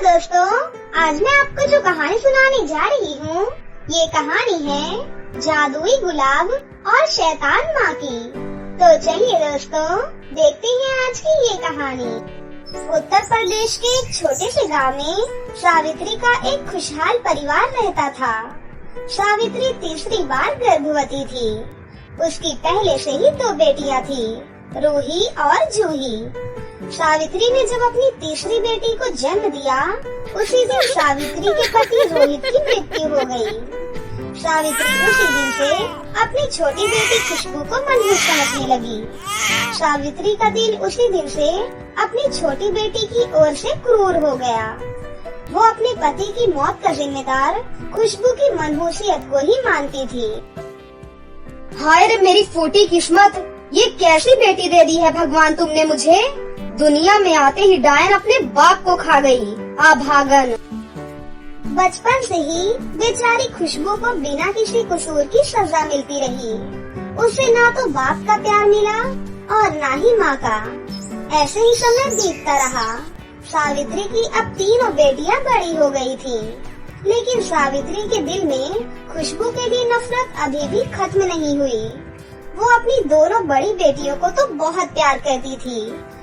दोस्तों, आज मैं आपको जो कहानी सुनाने जा रही हूँ, ये कहानी है जादुई गुलाब और शैतान माँ की। तो चलिए दोस्तों, देखते हैं आज की ये कहानी। उत्तर प्रदेश के एक छोटे से गांव में सावित्री का एक खुशहाल परिवार रहता था। सावित्री तीसरी बार गर्भवती थी। उसकी पहले से ही 2 बेटियां थी, रूही और जूही। सावित्री ने जब अपनी तीसरी बेटी को जन्म दिया, उसी दिन सावित्री के पति रोहित की मृत्यु हो गई। सावित्री उसी दिन से अपनी छोटी बेटी खुशबू को मनहूस समझने लगी। सावित्री का दिल उसी दिन से अपनी छोटी बेटी की ओर से क्रूर हो गया। वो अपने पति की मौत का जिम्मेदार खुशबू की मनहूसियत को ही मानती थी। हाय रे मेरी फूटी किस्मत, ये कैसी बेटी दे दी है भगवान तुमने मुझे। दुनिया में आते ही डायन अपने बाप को खा गई, अभागन। बचपन से ही बेचारी खुशबू को बिना किसी कसूर की सजा मिलती रही। उसे ना तो बाप का प्यार मिला और ना ही माँ का। ऐसे ही समय बीतता रहा। सावित्री की अब 3 बेटियां बड़ी हो गई थीं, लेकिन सावित्री के दिल में खुशबू के लिए नफरत अभी भी खत्म नहीं हुई। वो अपनी दोनों बड़ी बेटियों को तो बहुत प्यार करती थी,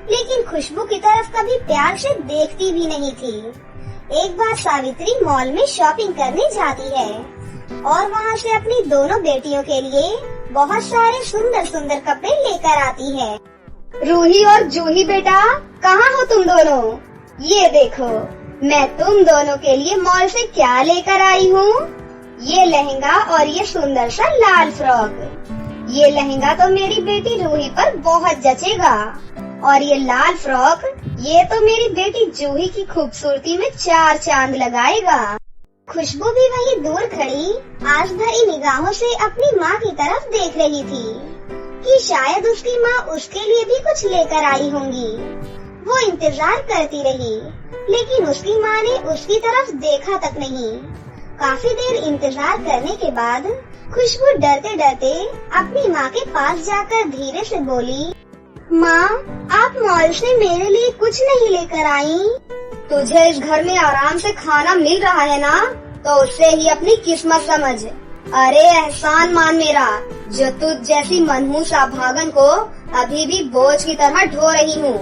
लेकिन खुशबू की तरफ कभी प्यार से देखती भी नहीं थी। एक बार सावित्री मॉल में शॉपिंग करने जाती है और वहाँ से अपनी दोनों बेटियों के लिए बहुत सारे सुंदर सुंदर कपड़े लेकर आती है। रूही और जूही बेटा, कहाँ हो तुम दोनों? ये देखो, मैं तुम दोनों के लिए मॉल से क्या लेकर आई हूँ। ये लहंगा और ये सुंदर सा लाल फ्रॉक। ये लहंगा तो मेरी बेटी रूही पर बहुत जचेगा और ये लाल फ्रॉक ये तो मेरी बेटी जूही की खूबसूरती में 4 चांद लगाएगा। खुशबू भी वहीं दूर खड़ी आस भरी निगाहों से अपनी माँ की तरफ देख रही थी कि शायद उसकी माँ उसके लिए भी कुछ लेकर आई होंगी। वो इंतजार करती रही, लेकिन उसकी माँ ने उसकी तरफ देखा तक नहीं। काफी देर इंतजार करने के बाद खुशबू डरते डरते अपनी माँ के पास जाकर धीरे से बोली, माँ, आप मॉल से मेरे लिए कुछ नहीं लेकर आई? तुझे इस घर में आराम से खाना मिल रहा है ना, तो उससे ही अपनी किस्मत समझ। अरे एहसान मान मेरा, जो तुझ जैसी मनहूस अभागन को अभी भी बोझ की तरह ढो रही हूँ।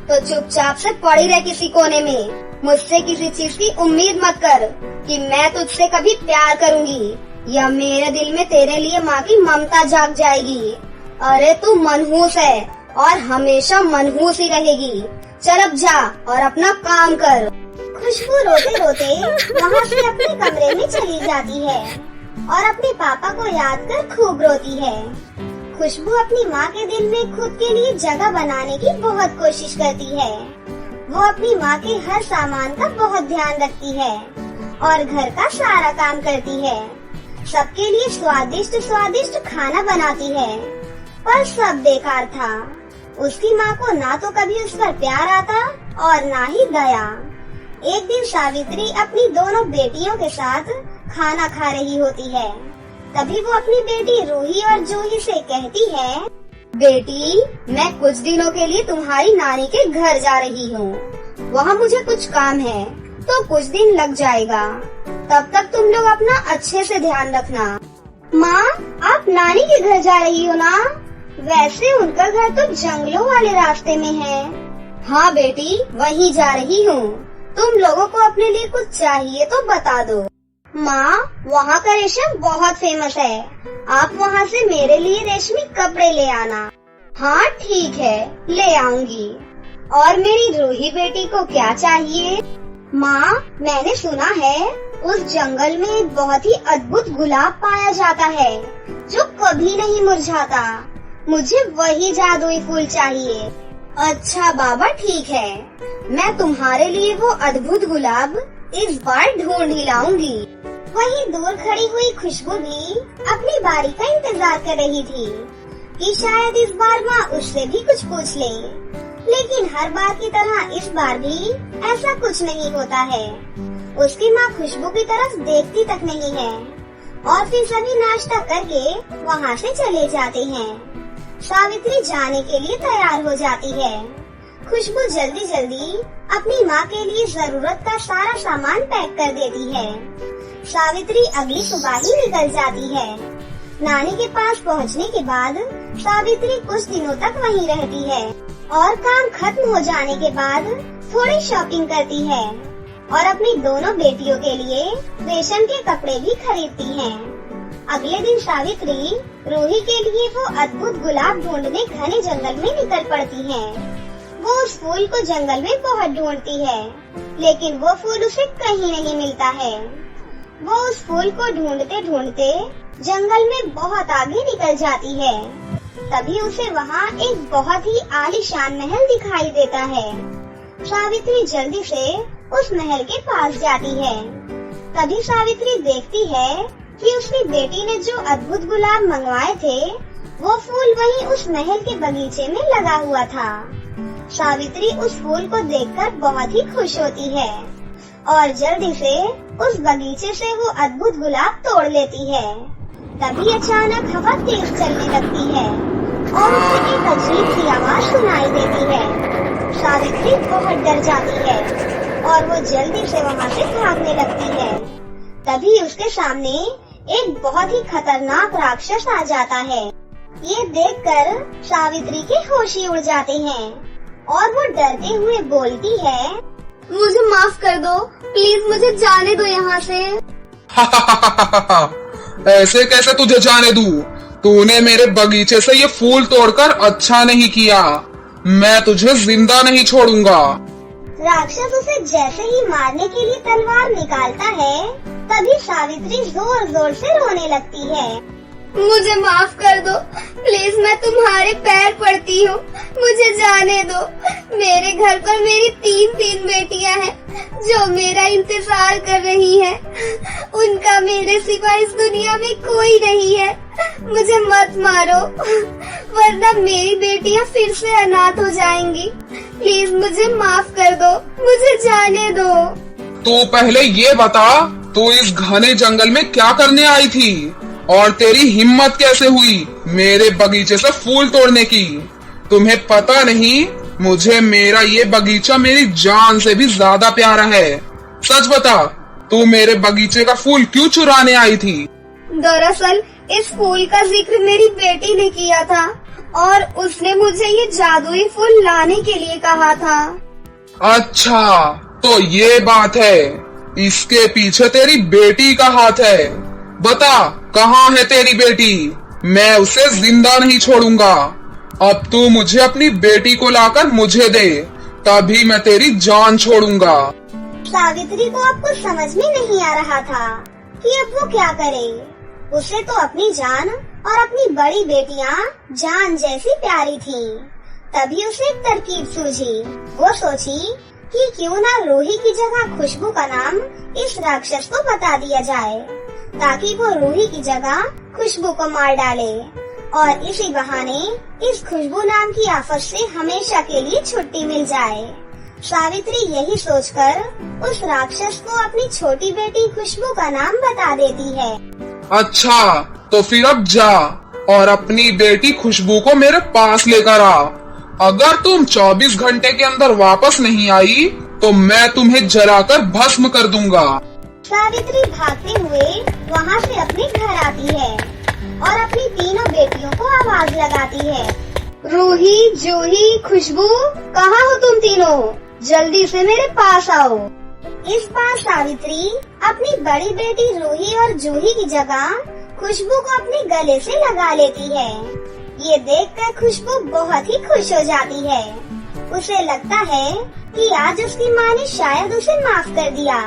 तो चुपचाप से पड़ी रह किसी कोने में। मुझसे किसी चीज की उम्मीद मत कर कि मैं तुझसे कभी प्यार करूँगी या मेरे दिल में तेरे लिए माँ की ममता जाग जाएगी। अरे तू मनहूस है और हमेशा मनहूस ही रहेगी। चल अब जा और अपना काम कर। खुशबू रोते रोते वहाँ से अपने कमरे में चली जाती है और अपने पापा को याद कर खूब रोती है। खुशबू अपनी माँ के दिल में खुद के लिए जगह बनाने की बहुत कोशिश करती है। वो अपनी माँ के हर सामान का बहुत ध्यान रखती है और घर का सारा काम करती है। सबके लिए स्वादिष्ट स्वादिष्ट खाना बनाती है, पर सब बेकार था। उसकी माँ को ना तो कभी उस पर प्यार आता और ना ही दया। एक दिन सावित्री अपनी दोनों बेटियों के साथ खाना खा रही होती है। तभी वो अपनी बेटी रूही और जूही से कहती है, बेटी, मैं कुछ दिनों के लिए तुम्हारी नानी के घर जा रही हूँ। वहाँ मुझे कुछ काम है, तो कुछ दिन लग जाएगा। तब तक तुम लोग अपना अच्छे से ध्यान रखना। माँ, आप नानी के घर जा रही हो ना? वैसे उनका घर तो जंगलों वाले रास्ते में है। हाँ बेटी, वहीं जा रही हूँ। तुम लोगों को अपने लिए कुछ चाहिए तो बता दो। माँ, वहाँ का रेशम बहुत फेमस है। आप वहाँ से मेरे लिए रेशमी कपड़े ले आना। हाँ ठीक है, ले आऊंगी। और मेरी रूही बेटी को क्या चाहिए? माँ, मैंने सुना है उस जंगल में एक बहुत ही अद्भुत गुलाब पाया जाता है जो कभी नहीं मुरझाता। मुझे वही जादुई फूल चाहिए। अच्छा बाबा, ठीक है, मैं तुम्हारे लिए वो अद्भुत गुलाब इस बार ढूंढ ही लाऊंगी। वहीं दूर खड़ी हुई खुशबू भी अपनी बारी का इंतजार कर रही थी कि शायद इस बार माँ उससे भी कुछ पूछ ले। लेकिन हर बार की तरह इस बार भी ऐसा कुछ नहीं होता है। उसकी माँ खुशबू की तरफ देखती तक नहीं है और फिर सभी नाश्ता करके वहाँ से चले जाते हैं। सावित्री जाने के लिए तैयार हो जाती है। खुशबू जल्दी जल्दी अपनी माँ के लिए जरूरत का सारा सामान पैक कर देती है। सावित्री अगली सुबह ही निकल जाती है। नानी के पास पहुँचने के बाद सावित्री कुछ दिनों तक वहीं रहती है और काम खत्म हो जाने के बाद थोड़ी शॉपिंग करती है और अपनी दोनों बेटियों के लिए रेशम के कपड़े भी खरीदती है। अगले दिन सावित्री रूही के लिए वो अद्भुत गुलाब ढूंढने घने जंगल में निकल पड़ती है। वो उस फूल को जंगल में बहुत ढूंढती है, लेकिन वो फूल उसे कहीं नहीं मिलता है। वो उस फूल को ढूंढते ढूंढते जंगल में बहुत आगे निकल जाती है। तभी उसे वहाँ एक बहुत ही आलीशान महल दिखाई देता है। सावित्री जल्दी से उस महल के पास जाती है। तभी सावित्री देखती है कि उसकी बेटी ने जो अद्भुत गुलाब मंगवाए थे, वो फूल वहीं उस महल के बगीचे में लगा हुआ था। सावित्री उस फूल को देखकर बहुत ही खुश होती है और जल्दी से उस बगीचे से वो अद्भुत गुलाब तोड़ लेती है। तभी अचानक हवा तेज चलने लगती है और उसे एक अजीब सी आवाज सुनाई देती है। सावित्री बहुत डर जाती है और वो जल्दी से वहाँ से भागने लगती है। तभी उसके सामने एक बहुत ही खतरनाक राक्षस आ जाता है। ये देखकर सावित्री के होश ही उड़ जाते हैं और वो डरते हुए बोलती है, मुझे माफ कर दो, प्लीज मुझे जाने दो यहाँ से। ऐसे कैसे तुझे जाने दूं? तूने मेरे बगीचे से ये फूल तोड़कर अच्छा नहीं किया। मैं तुझे जिंदा नहीं छोड़ूंगा। राक्षस उसे जैसे ही मारने के लिए तलवार निकालता है, तभी सावित्री जोर जोर से रोने लगती है। मुझे माफ कर दो, प्लीज मैं तुम्हारे पैर पड़ती हूँ, मुझे जाने दो। मेरे घर पर मेरी तीन बेटियाँ हैं जो मेरा इंतजार कर रही हैं। उनका मेरे सिवा इस दुनिया में कोई नहीं है। मुझे मत मारो, वरना मेरी बेटियाँ फिर से अनाथ हो जाएंगी। प्लीज मुझे माफ कर दो, मुझे जाने दो। तू पहले ये बता, तू इस घने जंगल में क्या करने आई थी और तेरी हिम्मत कैसे हुई मेरे बगीचे से फूल तोड़ने की? तुम्हें पता नहीं, मुझे मेरा ये बगीचा मेरी जान से भी ज्यादा प्यारा है। सच बता, तू मेरे बगीचे का फूल क्यों चुराने आई थी? दरअसल इस फूल का जिक्र मेरी बेटी ने किया था और उसने मुझे ये जादुई फूल लाने के लिए कहा था। अच्छा, तो ये बात है। इसके पीछे तेरी बेटी का हाथ है। बता, कहाँ है तेरी बेटी? मैं उसे जिंदा नहीं छोड़ूंगा। अब तू मुझे अपनी बेटी को लाकर मुझे दे, तभी मैं तेरी जान छोड़ूंगा। सावित्री को अब कुछ समझ में नहीं आ रहा था कि अब वो क्या करे। उसे तो अपनी जान और अपनी बड़ी बेटियां जान जैसी प्यारी थी। तभी उसे एक तरकीब सूझी। वो सोची कि क्यों ना रूही की जगह खुशबू का नाम इस राक्षस को बता दिया जाए, ताकि वो रूही की जगह खुशबू को मार डाले और इसी बहाने इस खुशबू नाम की आफत से हमेशा के लिए छुट्टी मिल जाए। सावित्री यही सोचकर उस राक्षस को अपनी छोटी बेटी खुशबू का नाम बता देती है। अच्छा, तो फिर अब जा और अपनी बेटी खुशबू को मेरे पास लेकर आ। अगर तुम 24 घंटे के अंदर वापस नहीं आई तो मैं तुम्हें जलाकर भस्म कर दूंगा। सावित्री भागते हुए वहाँ से अपने घर आती है और अपनी तीनों बेटियों को आवाज लगाती है। रूही, जूही, खुशबू, कहाँ हो तुम तीनों? जल्दी से मेरे पास आओ। इस बार सावित्री अपनी बड़ी बेटी रूही और जूही की जगह खुशबू को अपने गले से लगा लेती है। ये देखकर खुशबू बहुत ही खुश हो जाती है। उसे लगता है कि आज उसकी माँ ने शायद उसे माफ कर दिया।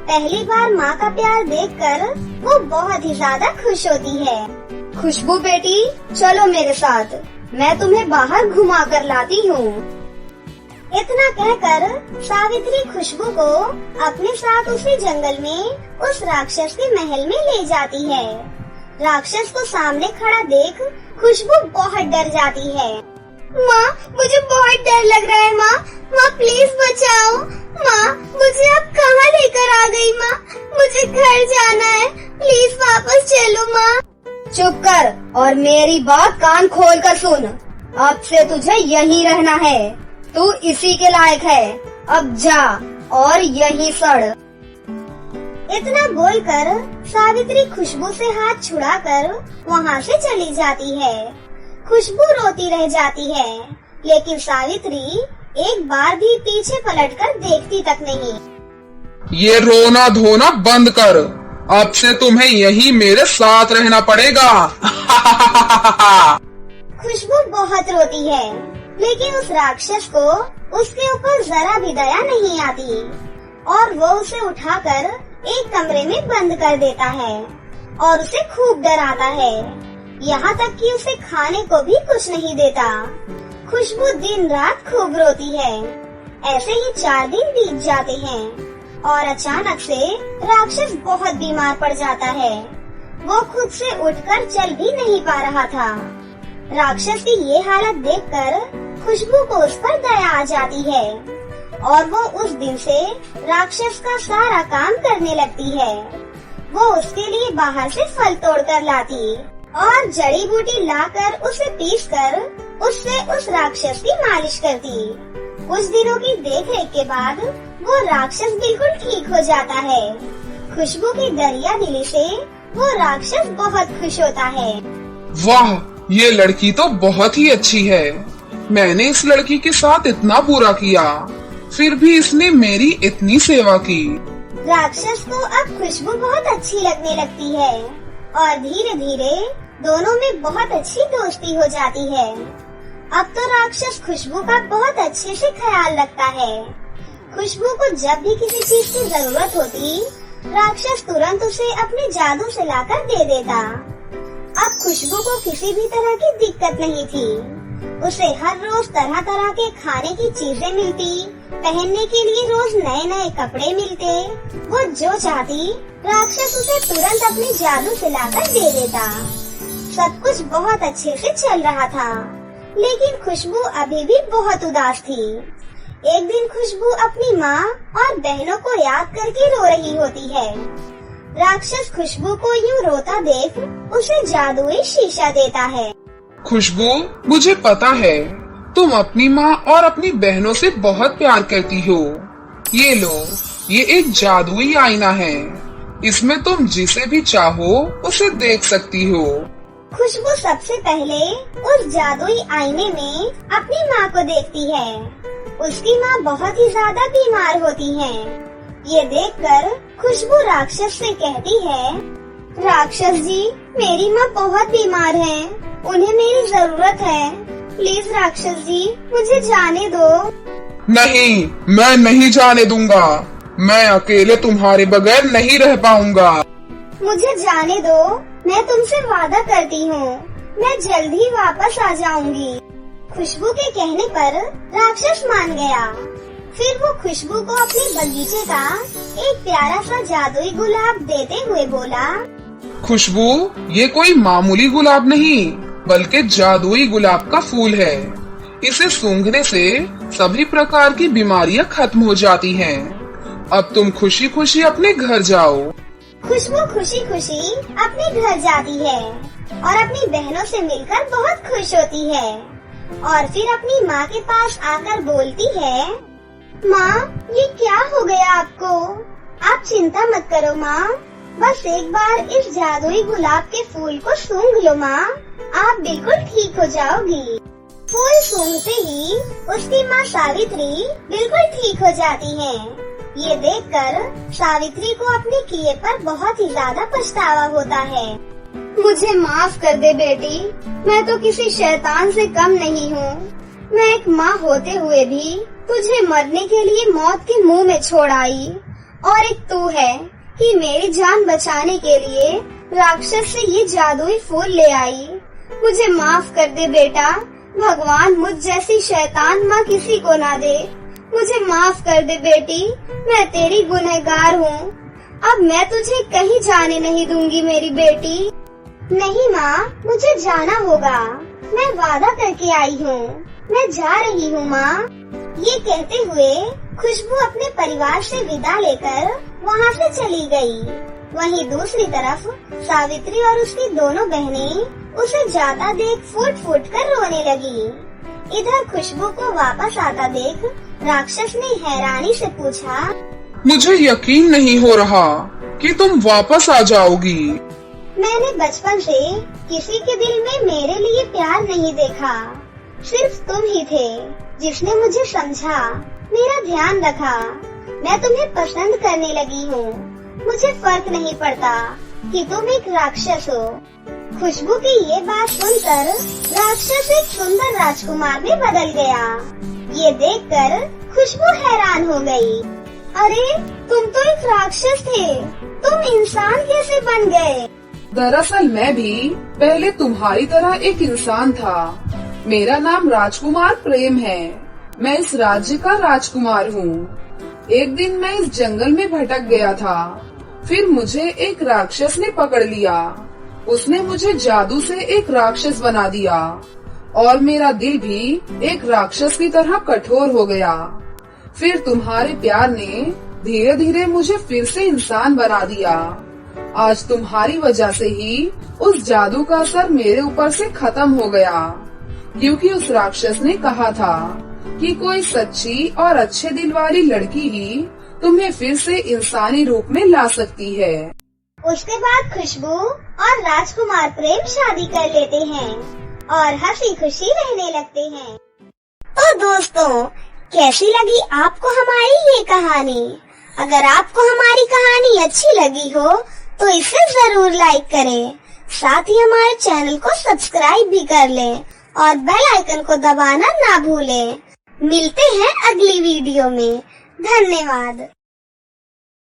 पहली बार माँ का प्यार देखकर वो बहुत ही ज्यादा खुश होती है। खुशबू बेटी, चलो मेरे साथ, मैं तुम्हें बाहर घुमा कर लाती हूँ। इतना कहकर सावित्री खुशबू को अपने साथ उसी जंगल में उस राक्षस के महल में ले जाती है। राक्षस को सामने खड़ा देख खुशबू बहुत डर जाती है। माँ, मुझे बहुत डर लग रहा है। माँ प्लीज बचाओ। माँ, मुझे अब कहाँ लेकर आ गई? माँ, मुझे घर जाना है, प्लीज वापस चलो। माँ चुप कर और मेरी बात कान खोल कर सुन। अब से तुझे यहीं रहना है। तू इसी के लायक है। अब जा और यहीं सड़। इतना बोलकर सावित्री खुशबू से हाथ छुड़ाकर वहाँ से चली जाती है। खुशबू रोती रह जाती है, लेकिन सावित्री एक बार भी पीछे पलटकर देखती तक नहीं। ये रोना धोना बंद कर, अब से तुम्हें यहीं मेरे साथ रहना पड़ेगा। खुशबू बहुत रोती है, लेकिन उस राक्षस को उसके ऊपर जरा भी दया नहीं आती और वो उसे उठाकर एक कमरे में बंद कर देता है और उसे खूब डराता है, यहाँ तक कि उसे खाने को भी कुछ नहीं देता। खुशबू दिन रात खूब रोती है। ऐसे ही 4 दिन बीत जाते हैं और अचानक से राक्षस बहुत बीमार पड़ जाता है। वो खुद से उठकर चल भी नहीं पा रहा था। राक्षस की ये हालत देखकर खुशबू को उस पर दया आ जाती है और वो उस दिन से राक्षस का सारा काम करने लगती है। वो उसके लिए बाहर से फल तोड़कर लाती और जड़ी बूटी लाकर उसे पीसकर उससे उस राक्षस की मालिश करती। कुछ दिनों की देखरेख के बाद वो राक्षस बिल्कुल ठीक हो जाता है। खुशबू की दरिया दिली से वो राक्षस बहुत खुश होता है। वाह, ये लड़की तो बहुत ही अच्छी है। मैंने इस लड़की के साथ इतना बुरा किया, फिर भी इसने मेरी इतनी सेवा की। राक्षस को अब खुशबू बहुत अच्छी लगने लगती है और धीरे धीरे दोनों में बहुत अच्छी दोस्ती हो जाती है। अब तो राक्षस खुशबू का बहुत अच्छे से ख्याल रखता है। खुशबू को जब भी किसी चीज की जरूरत होती, राक्षस तुरंत उसे अपने जादू से लाकर दे देता। अब खुशबू को किसी भी तरह की दिक्कत नहीं थी। उसे हर रोज तरह तरह के खाने की चीजें मिलती, पहनने के लिए रोज नए नए कपड़े मिलते। वो जो चाहती राक्षस उसे तुरंत अपने जादू से लाकर दे देता। सब कुछ बहुत अच्छे से चल रहा था, लेकिन खुशबू अभी भी बहुत उदास थी। एक दिन खुशबू अपनी माँ और बहनों को याद करके रो रही होती है। राक्षस खुशबू को यूँ रोता देख उसे जादुई शीशा देता है। खुशबू, मुझे पता है तुम अपनी माँ और अपनी बहनों से बहुत प्यार करती हो। ये लो, ये एक जादुई आईना है। इसमें तुम जिसे भी चाहो उसे देख सकती हो। खुशबू सबसे पहले उस जादुई आईने में अपनी माँ को देखती है। उसकी माँ बहुत ही ज्यादा बीमार होती हैं। ये देखकर खुशबू राक्षस से कहती है, राक्षस जी, मेरी माँ बहुत बीमार हैं। उन्हें मेरी जरूरत है। प्लीज राक्षस जी, मुझे जाने दो। नहीं, मैं नहीं जाने दूंगा। मैं अकेले तुम्हारे बगैर नहीं रह पाऊंगा। मुझे जाने दो, मैं तुमसे वादा करती हूँ, मैं जल्द ही वापस आ जाऊंगी। खुशबू के कहने पर राक्षस मान गया। फिर वो खुशबू को अपने बगीचे का एक प्यारा सा जादुई गुलाब देते हुए बोला, खुशबू, ये कोई मामूली गुलाब नहीं, बल्कि जादुई गुलाब का फूल है। इसे सूंघने से सभी प्रकार की बीमारियां खत्म हो जाती हैं। अब तुम खुशी खुशी अपने घर जाओ। खुशबू खुशी खुशी अपने घर जाती है और अपनी बहनों से मिलकर बहुत खुश होती है और फिर अपनी माँ के पास आकर बोलती है, माँ, ये क्या हो गया आपको? आप चिंता मत करो माँ, बस एक बार इस जादुई गुलाब के फूल को सूंघ लो माँ, आप बिल्कुल ठीक हो जाओगी। फूल सूंघते ही उसकी माँ सावित्री बिल्कुल ठीक हो जाती है। ये देखकर सावित्री को अपने किए पर बहुत ही ज्यादा पछतावा होता है। मुझे माफ कर दे बेटी, मैं तो किसी शैतान से कम नहीं हूँ। मैं एक माँ होते हुए भी तुझे मरने के लिए मौत के मुंह में छोड़ आई, और एक तू है कि मेरी जान बचाने के लिए राक्षस से ये जादुई फूल ले आई। मुझे माफ कर दे बेटा, भगवान मुझ जैसी शैतान माँ किसी को ना दे। मुझे माफ कर दे बेटी, मैं तेरी गुनहगार हूँ। अब मैं तुझे कहीं जाने नहीं दूंगी मेरी बेटी। नहीं माँ, मुझे जाना होगा, मैं वादा करके आई हूँ, मैं जा रही हूँ माँ। ये कहते हुए खुशबू अपने परिवार से विदा लेकर वहाँ से चली गई। वहीं दूसरी तरफ सावित्री और उसकी दोनों बहनें उसे जाता देख फूट फूट कर रोने लगी। इधर खुशबू को वापस आता देख राक्षस ने हैरानी से पूछा, मुझे यकीन नहीं हो रहा कि तुम वापस आ जाओगी। मैंने बचपन से किसी के दिल में मेरे लिए प्यार नहीं देखा। सिर्फ तुम ही थे जिसने मुझे समझा, मेरा ध्यान रखा। मैं तुम्हें पसंद करने लगी हूँ। मुझे फर्क नहीं पड़ता कि तुम एक राक्षस हो। खुशबू की ये बात सुनकर राक्षस एक सुंदर राजकुमार में बदल गया। ये देखकर खुशबू हैरान हो गई। अरे तुम तो एक राक्षस थे, तुम इंसान कैसे बन गए? दरअसल मैं भी पहले तुम्हारी तरह एक इंसान था। मेरा नाम राजकुमार प्रेम है। मैं इस राज्य का राजकुमार हूँ। एक दिन मैं इस जंगल में भटक गया था। फिर मुझे एक राक्षस ने पकड़ लिया। उसने मुझे जादू से एक राक्षस बना दिया और मेरा दिल भी एक राक्षस की तरह कठोर हो गया। फिर तुम्हारे प्यार ने धीरे धीरे मुझे फिर से इंसान बना दिया। आज तुम्हारी वजह से ही उस जादू का असर मेरे ऊपर से खत्म हो गया, क्योंकि उस राक्षस ने कहा था कि कोई सच्ची और अच्छे दिल वाली लड़की ही तुम्हें फिर से इंसानी रूप में ला सकती है। उसके बाद खुशबू और राजकुमार प्रेम शादी कर लेते हैं और हंसी खुशी रहने लगते हैं। तो दोस्तों, कैसी लगी आपको हमारी ये कहानी? अगर आपको हमारी कहानी अच्छी लगी हो तो इसे जरूर लाइक करें। साथ ही हमारे चैनल को सब्सक्राइब भी कर लें और बेल आइकन को दबाना ना भूलें। मिलते हैं अगली वीडियो में। धन्यवाद।